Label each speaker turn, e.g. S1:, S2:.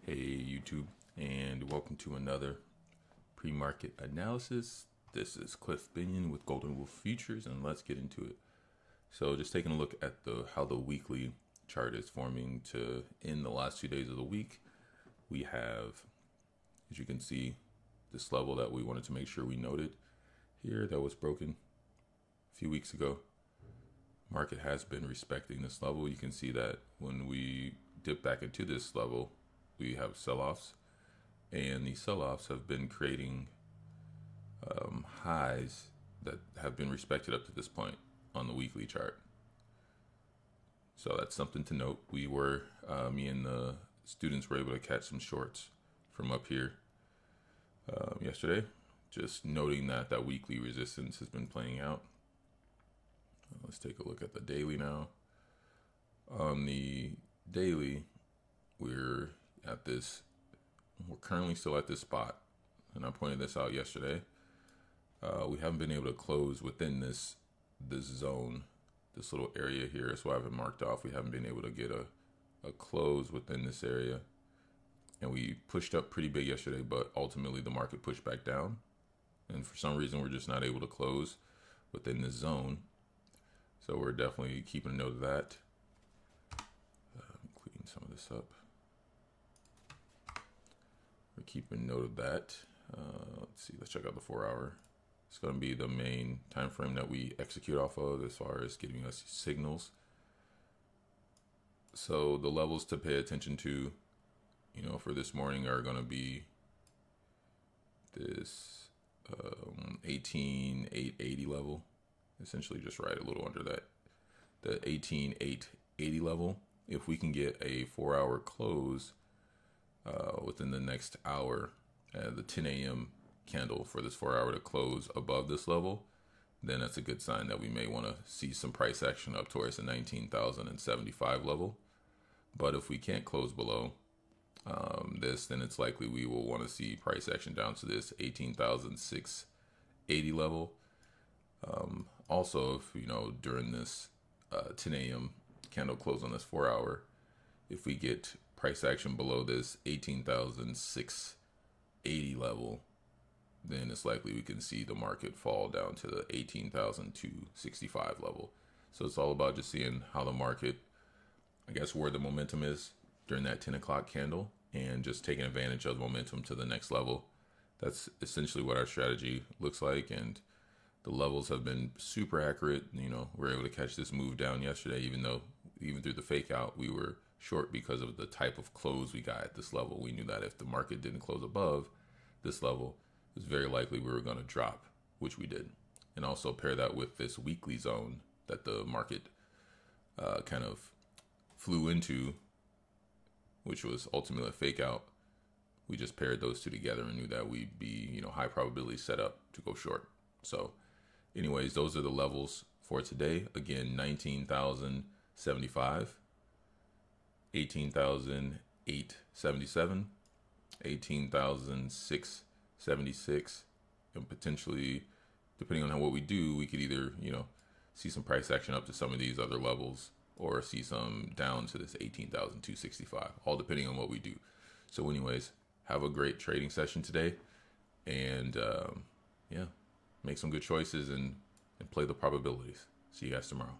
S1: Hey YouTube, and welcome to another pre-market analysis. This is Cliff Binion with Golden Wolf Futures, and let's get into it. So, just taking a look at the how the weekly chart is forming to in the last 2 days of the week. We have, as you can see, this level that we wanted to make sure we noted here that was broken a few weeks ago. Market has been respecting this level. You can see that when we dip back into this level, we have sell-offs, and these sell-offs have been creating highs that have been respected up to this point on the weekly chart. So that's something to note. We were, me and the students were able to catch some shorts from up here yesterday, just noting that that weekly resistance has been playing out. Let's take a look at the daily now. On the daily, we're currently still at this spot, and I pointed this out yesterday. We haven't been able to close within this zone, this little area here. So I have it marked off. We haven't been able to get a close within this area, and we pushed up pretty big yesterday, but ultimately the market pushed back down, and for some reason we're just not able to close within this zone. So we're definitely keeping a note of that. Clean some of this up. We're keeping note of that. Let's see, let's check out the 4-hour. It's going to be the main time frame that we execute off of as far as giving us signals. So the levels to pay attention to, for this morning are going to be this 18,880 level, essentially just right a little under that, the 18,880 level. If we can get a 4-hour close within the next hour, the 10 a.m. candle for this 4-hour to close above this level, then that's a good sign that we may want to see some price action up towards the 19,075 level. But if we can't close below this, then it's likely we will want to see price action down to this 18,680 level. Also, if during this 10 a.m. candle close on this 4-hour, if we get price action below this 18,680 level, then it's likely we can see the market fall down to the 18,265 level. So it's all about just seeing how the market, where the momentum is during that 10 o'clock candle, and just taking advantage of the momentum to the next level. That's essentially what our strategy looks like, and the levels have been super accurate. We were able to catch this move down yesterday, even through the fake out, we were short because of the type of close we got at this level. We knew that if the market didn't close above this level, it was very likely we were going to drop, which we did. And also pair that with this weekly zone that the market kind of flew into, which was ultimately a fake out. We just paired those two together and knew that we'd be, high probability set up to go short. So anyways, those are the levels for today. Again, 19,075, 18,877, 18,676, and potentially, depending on what we do, we could either, see some price action up to some of these other levels, or see some down to this 18,265, all depending on what we do. So anyways, have a great trading session today, and make some good choices and play the probabilities. See you guys tomorrow.